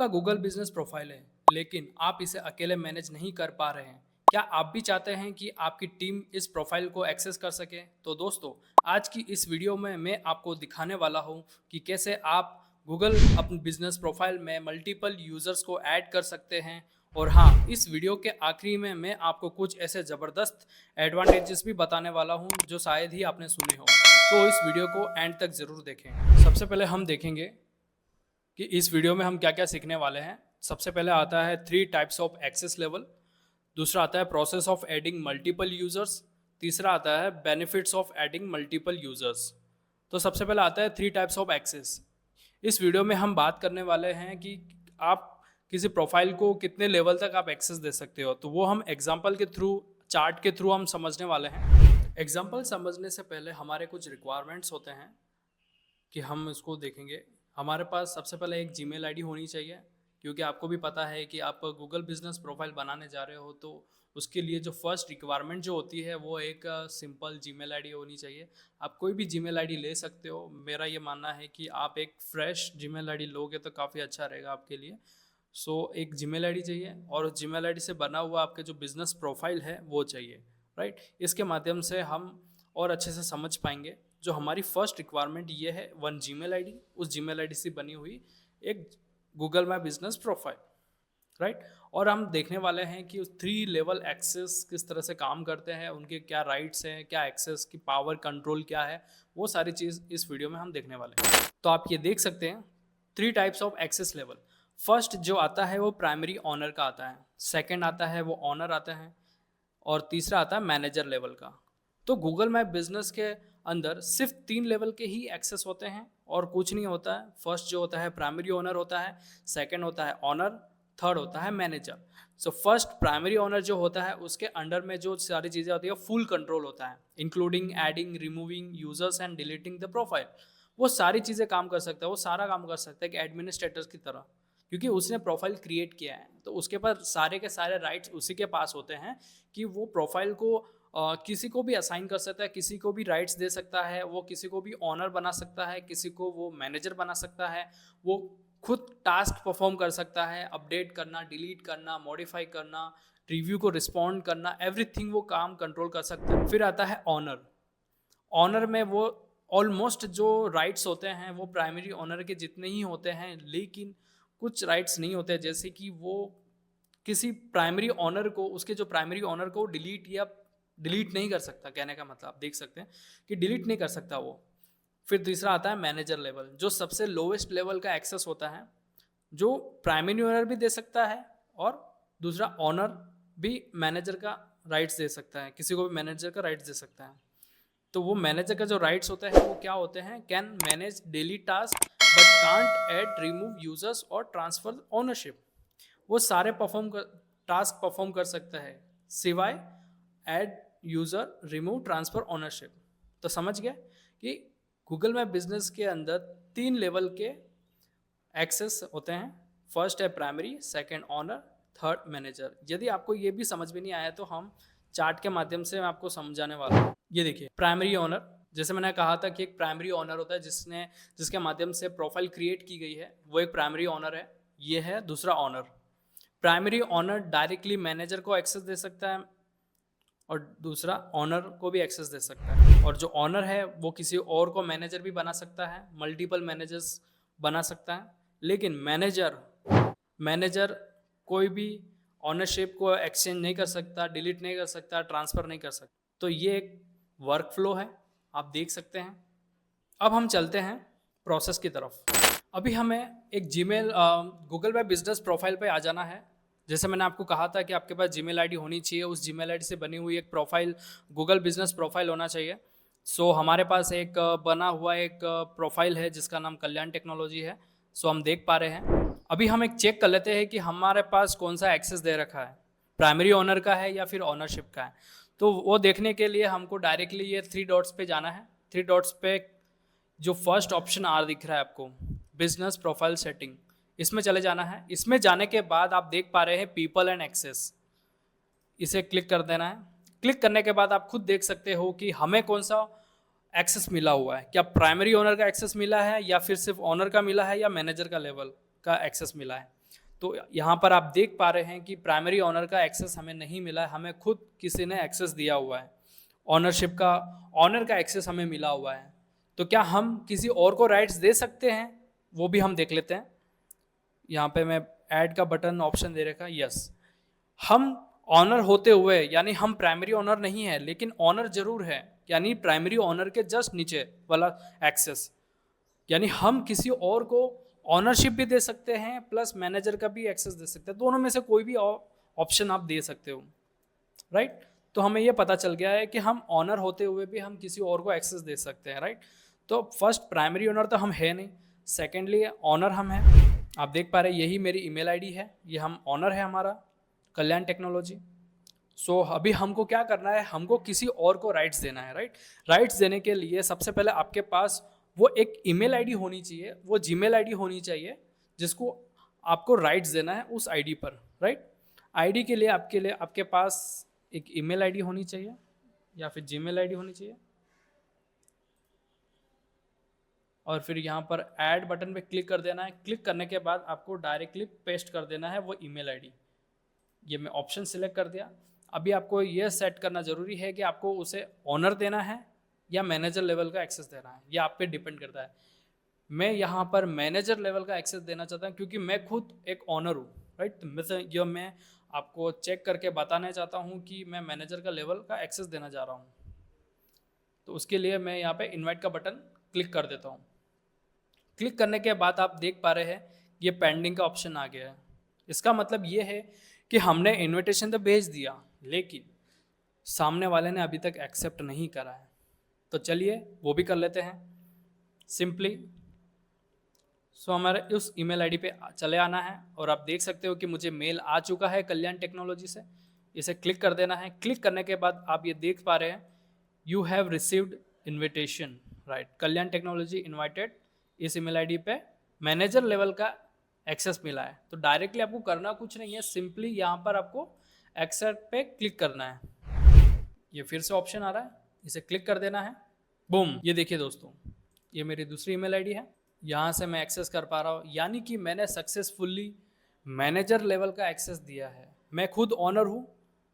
आपका Google business profile है, लेकिन आप इसे अकेले मैनेज नहीं कर पा रहे हैं। क्या आप भी चाहते हैं कि आपकी टीम इस प्रोफाइल को एक्सेस कर सके? तो दोस्तों, आज की इस वीडियो में मैं आपको दिखाने वाला हूं कि कैसे आप गूगल अपने बिजनेस प्रोफाइल में मल्टीपल यूजर्स को ऐड कर सकते हैं। और हाँ, इस वीडियो के आखिरी में मैं आपको कुछ ऐसे ज़बरदस्त एडवांटेजेस भी बताने वाला हूं जो शायद ही आपने सुने हो। तो इस वीडियो को एंड तक ज़रूर देखें। सबसे पहले हम देखेंगे कि इस वीडियो में हम क्या क्या सीखने वाले हैं। सबसे पहले आता है 3 टाइप्स ऑफ एक्सेस लेवल। दूसरा आता है process of adding multiple users. तीसरा आता है benefits of adding multiple users. तो सबसे पहले आता है 3 टाइप्स ऑफ एक्सेस। इस वीडियो में हम बात करने वाले हैं कि आप किसी प्रोफाइल को कितने लेवल तक आप एक्सेस दे सकते हो। तो वो हम एग्जाम्पल के थ्रू, चार्ट के थ्रू हम समझने वाले हैं। एग्जाम्पल समझने से पहले हमारे कुछ रिक्वायरमेंट्स होते हैं कि हम इसको देखेंगे। हमारे पास सबसे पहले एक जीमेल आईडी होनी चाहिए, क्योंकि आपको भी पता है कि आप गूगल बिजनेस प्रोफाइल बनाने जा रहे हो, तो उसके लिए जो फर्स्ट रिक्वायरमेंट जो होती है वो एक सिंपल जीमेल आईडी होनी चाहिए। आप कोई भी जीमेल आईडी ले सकते हो। मेरा ये मानना है कि आप एक फ्रेश जीमेल आईडी लोगे तो काफ़ी अच्छा रहेगा आपके लिए। एक जीमेल आईडी चाहिए, और उस जीमेल आईडी से बना हुआ आपके जो बिजनेस प्रोफाइल है वो चाहिए, राइट। इसके माध्यम से हम और अच्छे से समझ पाएंगे। जो हमारी फर्स्ट रिक्वायरमेंट ये है, वन जीमेल आईडी, उस जीमेल आईडी से बनी हुई एक Google my business profile, right. और हम देखने वाले हैं कि 3 लेवल एक्सेस किस तरह से काम करते हैं, उनके क्या राइट्स हैं, क्या एक्सेस की पावर कंट्रोल क्या है, वो सारी चीज़ इस वीडियो में हम देखने वाले हैं। तो आप ये देख सकते हैं 3 types of access level. First जो आता है वो प्राइमरी ऑनर का आता है, सेकेंड आता है वो ऑनर आता है, और तीसरा आता है मैनेजर लेवल का। तो गूगल मैप बिजनेस के अंदर सिर्फ 3 लेवल के ही एक्सेस होते हैं और कुछ नहीं होता है। फर्स्ट जो होता है प्राइमरी ओनर होता है, सेकंड होता है ऑनर, थर्ड होता है मैनेजर। फर्स्ट प्राइमरी ओनर जो होता है उसके अंडर में जो सारी चीज़ें होती है फुल कंट्रोल होता है, including adding, removing users and deleting the profile. वो सारी चीज़ें काम कर सकता है, वो सारा काम कर सकता है कि एडमिनिस्ट्रेटर्स की तरह, क्योंकि उसने प्रोफाइल क्रिएट किया है। तो उसके पास सारे के सारे राइट्स उसी के पास होते हैं कि वो प्रोफाइल को किसी को भी असाइन कर सकता है, किसी को भी राइट्स दे सकता है, वो किसी को भी ऑनर बना सकता है, किसी को वो मैनेजर बना सकता है, वो खुद टास्क परफॉर्म कर सकता है, अपडेट करना, डिलीट करना, मॉडिफाई करना, रिव्यू को रिस्पॉन्ड करना, एवरीथिंग वो काम कंट्रोल कर सकता है। फिर आता है ऑनर। ऑनर में वो ऑलमोस्ट जो राइट्स होते हैं वो प्राइमरी ऑनर के जितने ही होते हैं, लेकिन कुछ राइट्स नहीं होते, जैसे कि वो किसी प्राइमरी ऑनर को, उसके जो प्राइमरी ऑनर को डिलीट नहीं कर सकता। कहने का मतलब आप देख सकते हैं कि डिलीट नहीं कर सकता वो। फिर तीसरा आता है मैनेजर लेवल, जो सबसे लोवेस्ट लेवल का एक्सेस होता है, जो प्राइमरी ओनर भी दे सकता है और दूसरा ऑनर भी मैनेजर का राइट्स दे सकता है, किसी को भी मैनेजर का राइट्स दे सकता है। तो वो मैनेजर का जो राइट्स होते हैं वो क्या होते हैं? Can manage daily task but can't add, remove users और ट्रांसफर ओनरशिप। वो सारे टास्क परफॉर्म कर सकता है सिवाय add, user, remove, transfer, ownership. तो समझ गए कि गूगल मैप बिजनेस के अंदर 3 लेवल के एक्सेस होते हैं। फर्स्ट है primary, second honour, third manager. यदि आपको ये भी समझ में नहीं आया तो हम चार्ट के माध्यम से मैं आपको समझाने वाला हूँ। ये देखिए प्राइमरी ऑनर, जैसे मैंने कहा था कि एक प्राइमरी ऑनर होता है जिसके माध्यम से प्रोफाइल क्रिएट की गई है, वो एक प्राइमरी ऑनर है। ये है दूसरा owner. Primary owner directly manager को एक्सेस दे सकता है और दूसरा ऑनर को भी एक्सेस दे सकता है। और जो ऑनर है वो किसी और को मैनेजर भी बना सकता है, मल्टीपल मैनेजर्स बना सकता है। लेकिन मैनेजर कोई भी ऑनरशिप को एक्सचेंज नहीं कर सकता, डिलीट नहीं कर सकता, ट्रांसफ़र नहीं कर सकता। तो ये एक वर्क फ्लो है, आप देख सकते हैं। अब हम चलते हैं प्रोसेस की तरफ। अभी हमें एक Gmail, Google web business profile पे आ जाना है। जैसे मैंने आपको कहा था कि आपके पास जीमेल आईडी होनी चाहिए, उस जीमेल आईडी से बनी हुई एक प्रोफाइल, गूगल बिजनेस प्रोफाइल होना चाहिए। हमारे पास एक बना हुआ एक प्रोफाइल है जिसका नाम कल्याण टेक्नोलॉजी है। हम देख पा रहे हैं। अभी हम एक चेक कर लेते हैं कि हमारे पास कौन सा एक्सेस दे रखा है, प्राइमरी ऑनर का है या फिर ऑनरशिप का है। तो वो देखने के लिए हमको डायरेक्टली ये 3 डॉट्स पे जाना है। 3 डॉट्स पे जो फर्स्ट ऑप्शन आ दिख रहा है आपको, बिजनेस प्रोफाइल सेटिंग, इसमें चले जाना है। इसमें जाने के बाद आप देख पा रहे हैं पीपल एंड एक्सेस, इसे क्लिक कर देना है। क्लिक करने के बाद आप खुद देख सकते हो कि हमें कौन सा एक्सेस मिला हुआ है। क्या प्राइमरी ओनर का एक्सेस मिला है, या फिर सिर्फ ओनर का मिला है, या मैनेजर का लेवल का एक्सेस मिला है। तो यहाँ पर आप देख पा रहे हैं कि प्राइमरी ओनर का एक्सेस हमें नहीं मिला है, हमें खुद किसी ने एक्सेस दिया हुआ है, ऑनरशिप का ऑनर का एक्सेस हमें मिला हुआ है। तो क्या हम किसी और को राइट्स दे सकते हैं, वो भी हम देख लेते हैं। यहाँ पे मैं ऐड का बटन ऑप्शन दे रखा, यस। हम ऑनर होते हुए, यानी हम प्राइमरी ऑनर नहीं है लेकिन ऑनर जरूर है, यानी प्राइमरी ऑनर के जस्ट नीचे वाला एक्सेस, यानी हम किसी और को ऑनरशिप भी दे सकते हैं प्लस मैनेजर का भी एक्सेस दे सकते हैं। दोनों में से कोई भी ऑप्शन आप दे सकते हो, राइट। तो हमें यह पता चल गया है कि हम ऑनर होते हुए भी हम किसी और को एक्सेस दे सकते हैं, राइट। तो फर्स्ट प्राइमरी ऑनर तो हम है नहीं, सेकेंडली ऑनर हम है। आप देख पा रहे हैं यही मेरी ईमेल आईडी है, ये हम ऑनर है हमारा कल्याण टेक्नोलॉजी। सो अभी हमको क्या करना है, हमको किसी और को राइट्स देना है, राइट। राइट्स देने के लिए सबसे पहले आपके पास वो एक ईमेल आईडी होनी चाहिए, वो जीमेल आईडी होनी चाहिए जिसको आपको राइट्स देना है उस आईडी पर, राइट। आईडी के लिए आपके पास एक ईमेल आईडी होनी चाहिए या फिर जीमेल आईडी होनी चाहिए, और फिर यहाँ पर ऐड बटन पे क्लिक कर देना है। क्लिक करने के बाद आपको डायरेक्टली पेस्ट कर देना है वो ईमेल आईडी। ये मैं ऑप्शन सिलेक्ट कर दिया। अभी आपको ये सेट करना ज़रूरी है कि आपको उसे ऑनर देना है या मैनेजर लेवल का एक्सेस देना है, ये आप पे डिपेंड करता है। मैं यहाँ पर मैनेजर लेवल का एक्सेस देना चाहता हूँ क्योंकि मैं खुद एक ऑनर हूँ, राइट। मतलब ये मैं आपको चेक करके बताना चाहता हूँ कि मैं मैनेजर का लेवल का एक्सेस देना चाह रहा हूँ। तो उसके लिए मैं यहाँ पे इनवाइट का बटन क्लिक कर देता हूँ। क्लिक करने के बाद आप देख पा रहे हैं ये पेंडिंग का ऑप्शन आ गया है। इसका मतलब ये है कि हमने इनविटेशन तो भेज दिया लेकिन सामने वाले ने अभी तक एक्सेप्ट नहीं करा है। तो चलिए वो भी कर लेते हैं सिंपली। सो हमारे उस ईमेल आईडी पे चले आना है और आप देख सकते हो कि मुझे मेल आ चुका है कल्याण टेक्नोलॉजी से। इसे क्लिक कर देना है। क्लिक करने के बाद आप ये देख पा रहे हैं you have received invitation, right. Kalyan technology invited, इस ईमेल आईडी पे मैनेजर लेवल का एक्सेस मिला है। तो डायरेक्टली आपको करना कुछ नहीं है, सिंपली यहाँ पर आपको एक्सेप्ट पे क्लिक करना है। ये फिर से ऑप्शन आ रहा है, इसे क्लिक कर देना है। बूम, ये देखिए दोस्तों, ये मेरी दूसरी ईमेल आईडी है, यहाँ से मैं एक्सेस कर पा रहा हूँ, यानी कि मैंने सक्सेसफुली मैनेजर लेवल का एक्सेस दिया है। मैं खुद ऑनर हूँ,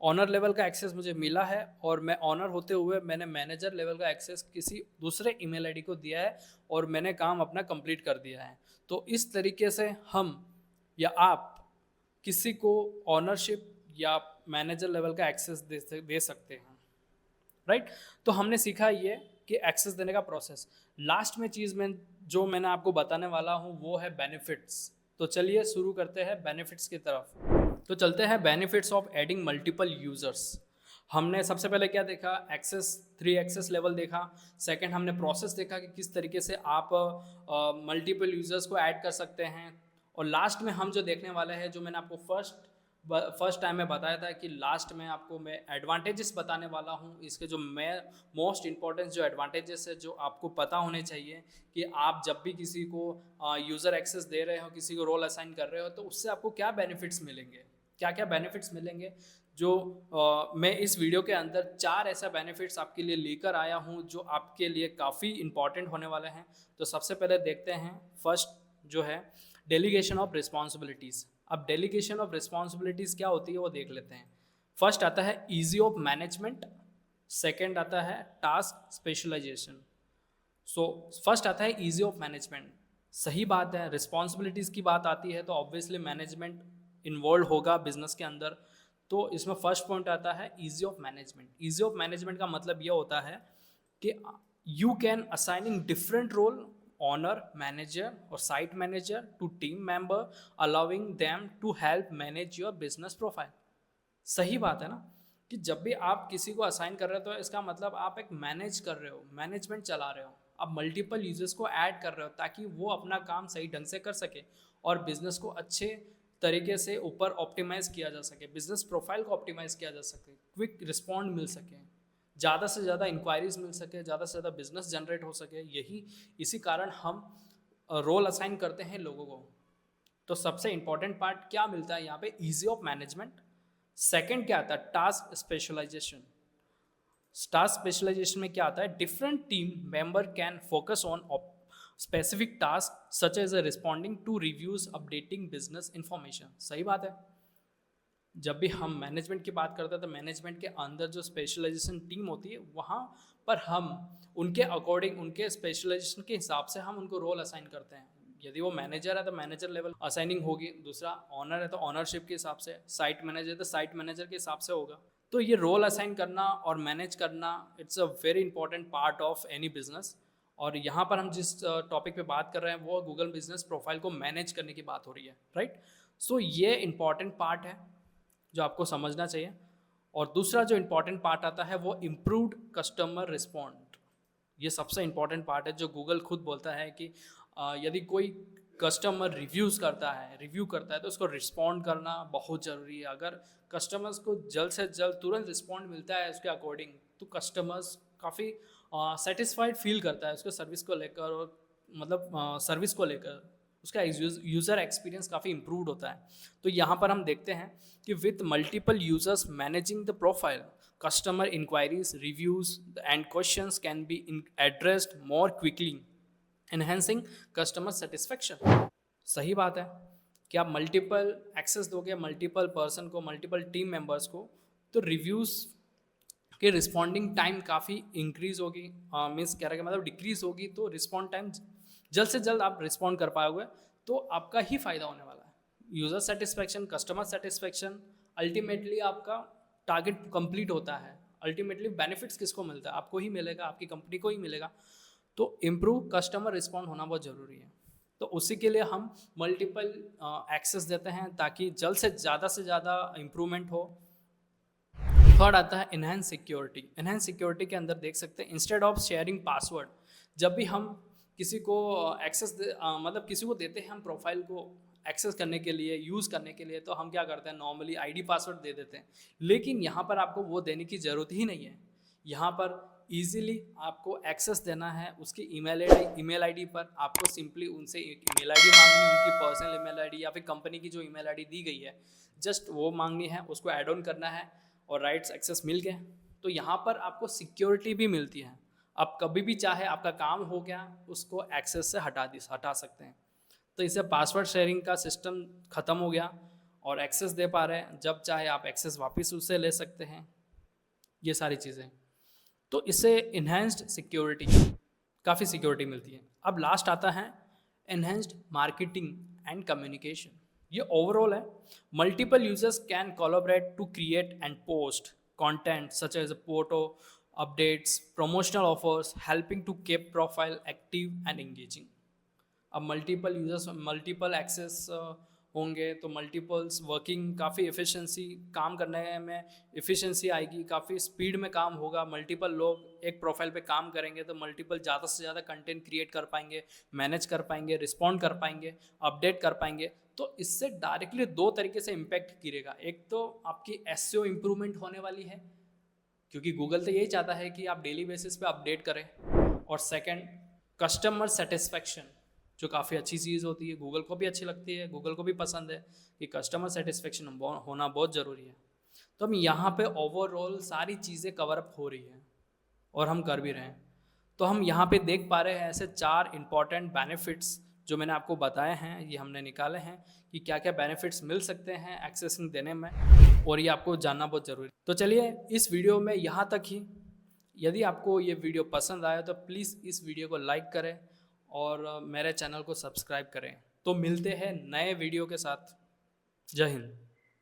ऑनर लेवल का एक्सेस मुझे मिला है और मैं ऑनर होते हुए मैंने मैनेजर लेवल का एक्सेस किसी दूसरे ईमेल आईडी को दिया है और मैंने काम अपना कंप्लीट कर दिया है। तो इस तरीके से हम या आप किसी को ऑनरशिप या मैनेजर लेवल का एक्सेस दे सकते हैं, राइट। तो हमने सीखा ये कि एक्सेस देने का प्रोसेस। लास्ट में चीज़ में जो मैंने आपको बताने वाला हूँ वो है बेनिफिट्स। तो चलिए शुरू करते हैं बेनिफिट्स की तरफ। तो चलते हैं benefits of adding multiple users. हमने सबसे पहले क्या देखा, एक्सेस 3 एक्सेस लेवल देखा। सेकंड हमने प्रोसेस देखा कि किस तरीके से आप मल्टीपल यूजर्स को ऐड कर सकते हैं। और लास्ट में हम जो देखने वाले हैं, जो मैंने आपको फर्स्ट टाइम में बताया था कि लास्ट में आपको मैं एडवांटेजेस बताने वाला हूँ। इसके जो मैं मोस्ट इम्पॉर्टेंट जो एडवांटेजेस है जो आपको पता होने चाहिए कि आप जब भी किसी को यूज़र एक्सेस दे रहे हो, किसी को रोल असाइन कर रहे हो, तो उससे आपको क्या बेनिफिट्स मिलेंगे, क्या क्या बेनिफिट्स मिलेंगे। जो मैं इस वीडियो के अंदर 4 ऐसा बेनिफिट्स आपके लिए लेकर आया हूँ जो आपके लिए काफ़ी इंपॉर्टेंट होने वाले हैं। तो सबसे पहले देखते हैं, फर्स्ट जो है डेलीगेशन ऑफ रिस्पॉन्सिबिलिटीज़। अब डेलीगेशन ऑफ रिस्पॉन्सिबिलिटीज़ क्या होती है वो देख लेते हैं। फर्स्ट आता है ईजी ऑफ मैनेजमेंट, सेकेंड आता है टास्क स्पेशलाइजेशन। सो फर्स्ट आता है ईजी ऑफ मैनेजमेंट। सही बात है, रिस्पॉन्सिबिलिटीज़ की बात आती है तो ऑब्वियसली मैनेजमेंट इन्वॉल्व होगा बिजनेस के अंदर। तो इसमें फर्स्ट पॉइंट आता है easy of management. Easy of management का मतलब ये होता है कि you can assigning different role, owner, manager और site manager to team member, allowing them to help manage your business profile. सही बात है ना, कि जब भी आप किसी को असाइन कर रहे हो तो इसका मतलब आप एक मैनेज कर रहे हो, मैनेजमेंट चला रहे हो, आप मल्टीपल यूजर्स को ऐड कर रहे हो ताकि वो अपना काम सही ढंग से कर सके और बिजनेस को अच्छे तरीके से ऊपर ऑप्टिमाइज़ किया जा सके, बिजनेस प्रोफाइल को ऑप्टिमाइज़ किया जा सके, क्विक रिस्पॉन्ड मिल सके, ज़्यादा से ज़्यादा इंक्वायरीज मिल सके, ज़्यादा से ज़्यादा बिजनेस जनरेट हो सके। इसी कारण हम रोल असाइन करते हैं लोगों को। तो सबसे इंपॉर्टेंट पार्ट क्या मिलता है यहाँ पे, ईजी ऑफ मैनेजमेंट। सेकंड क्या आता है, टास्क स्पेशलाइजेशन। टास्क स्पेशलाइजेशन में क्या आता है, different team member can focus on specific task such as responding to reviews, updating business information. सही बात है। जब भी हम मैनेजमेंट की बात करते हैं तो मैनेजमेंट के अंदर जो स्पेशलाइजेशन टीम होती है वहाँ पर हम उनके अकॉर्डिंग, उनके स्पेशलाइजेशन के हिसाब से हम उनको रोल असाइन करते हैं। यदि वो मैनेजर है तो मैनेजर लेवल असाइनिंग होगी, दूसरा ऑनर है तो ऑनरशिप के हिसाब से, साइट मैनेजर है तो साइट मैनेजर के हिसाब से होगा। तो ये रोल असाइन करना और मैनेज करना, it's a very important part of any business. और यहाँ पर हम जिस टॉपिक पे बात कर रहे हैं वो गूगल बिजनेस प्रोफाइल को मैनेज करने की बात हो रही है, राइट। सो ये इंपॉर्टेंट पार्ट है जो आपको समझना चाहिए। और दूसरा जो इंपॉर्टेंट पार्ट आता है वो इम्प्रूव्ड कस्टमर रिस्पॉन्ड। ये सबसे इंपॉर्टेंट पार्ट है जो गूगल खुद बोलता है कि यदि कोई कस्टमर रिव्यू करता है तो उसको रिस्पॉन्ड करना बहुत ज़रूरी है। अगर कस्टमर्स को जल्द से जल्द तुरंत रिस्पॉन्ड मिलता है उसके अकॉर्डिंग तो कस्टमर्स काफ़ी सेटिस्फाइड फील करता है उसके सर्विस को लेकर, और मतलब सर्विस को लेकर उसका यूज़र एक्सपीरियंस काफ़ी इम्प्रूव्ड होता है। तो यहाँ पर हम देखते हैं कि with multiple users managing the profile, customer inquiries, reviews and questions can be addressed more quickly, enhancing customer satisfaction. सही बात है कि आप मल्टीपल एक्सेस दोगे मल्टीपल पर्सन को, मल्टीपल टीम मेंबर्स को, तो रिव्यूज़ के रिस्पॉन्डिंग टाइम काफ़ी इंक्रीज होगी, मीन्स कह रहा है मतलब डिक्रीज होगी। तो रिस्पॉन्ड टाइम जल्द से जल्द आप रिस्पॉन्ड कर पाओगे तो आपका ही फ़ायदा होने वाला है। User satisfaction, customer satisfaction, ultimately आपका टारगेट कंप्लीट होता है। अल्टीमेटली बेनिफिट्स किसको मिलता है? आपको ही मिलेगा, आपकी कंपनी को ही मिलेगा। तो इम्प्रूव कस्टमर रिस्पॉन्ड होना बहुत ज़रूरी है। तो उसी के लिए हम मल्टीपल एक्सेस देते हैं ताकि जल्द से ज़्यादा इम्प्रूवमेंट हो। थर्ड आता है इनहेंस सिक्योरिटी। इनहेंस सिक्योरिटी के अंदर देख सकते हैं इंस्टेड ऑफ शेयरिंग पासवर्ड, जब भी हम किसी को एक्सेस मतलब किसी को देते हैं हम प्रोफाइल को एक्सेस करने के लिए, यूज़ करने के लिए, तो हम क्या करते हैं नॉर्मली आईडी पासवर्ड दे देते हैं। लेकिन यहाँ पर आपको वो देने की ज़रूरत ही नहीं है। यहाँ पर ईजिली आपको एक्सेस देना है उसकी ईमेल आईडी पर। आपको सिंपली उनसे एक ईमेल आईडी मांगनी है, उनकी पर्सनल ईमेल आईडी या फिर कंपनी की जो ईमेल आईडी दी गई है जस्ट वो मांगनी है, उसको ऐड ऑन करना है और राइट्स एक्सेस मिल गए। तो यहाँ पर आपको सिक्योरिटी भी मिलती है। आप कभी भी चाहे आपका काम हो गया उसको एक्सेस से हटा सकते हैं। तो इससे पासवर्ड शेयरिंग का सिस्टम ख़त्म हो गया और एक्सेस दे पा रहे हैं, जब चाहे आप एक्सेस वापस उससे ले सकते हैं, ये सारी चीज़ें। तो इससे इन्हेंस्ड सिक्योरिटी, काफ़ी सिक्योरिटी मिलती है। अब लास्ट आता है एनहेंस्ड मार्केटिंग एंड कम्युनिकेशन। ये ओवरऑल है। Multiple users can collaborate to create and post content such as photo, updates, promotional offers, helping to keep profile active and engaging. अब multiple users, multiple access होंगे तो multiples working, काफ़ी efficiency, काम करने में efficiency आएगी, काफ़ी स्पीड में काम होगा। मल्टीपल लोग एक प्रोफाइल पे काम करेंगे तो मल्टीपल ज़्यादा से ज़्यादा कंटेंट क्रिएट कर पाएंगे, मैनेज कर पाएंगे, रिस्पॉन्ड कर पाएंगे, अपडेट कर पाएंगे। तो इससे डायरेक्टली दो तरीके से इम्पैक्ट गिरेगा। एक तो आपकी एसईओ इम्प्रूवमेंट होने वाली है क्योंकि गूगल तो यही चाहता है कि आप डेली बेसिस पे अपडेट करें, और सेकंड कस्टमर सेटिस्फेक्शन, जो काफ़ी अच्छी चीज़ होती है, गूगल को भी अच्छी लगती है, गूगल को भी पसंद है कि कस्टमर सेटिस्फेक्शन होना बहुत ज़रूरी है। तो हम यहाँ पे ओवरऑल सारी चीज़ें कवर अप हो रही हैं और हम कर भी रहे हैं। तो हम यहाँ पे देख पा रहे हैं ऐसे 4 इंपॉर्टेंट बेनिफिट्स जो मैंने आपको बताए हैं, ये हमने निकाले हैं कि क्या क्या बेनिफिट्स मिल सकते हैं एक्सेसिंग देने में, और ये आपको जानना बहुत ज़रूरी है। तो चलिए इस वीडियो में यहाँ तक ही। यदि आपको ये वीडियो पसंद आया तो प्लीज़ इस वीडियो को लाइक करें और मेरे चैनल को सब्सक्राइब करें। तो मिलते हैं नए वीडियो के साथ। जय हिंद।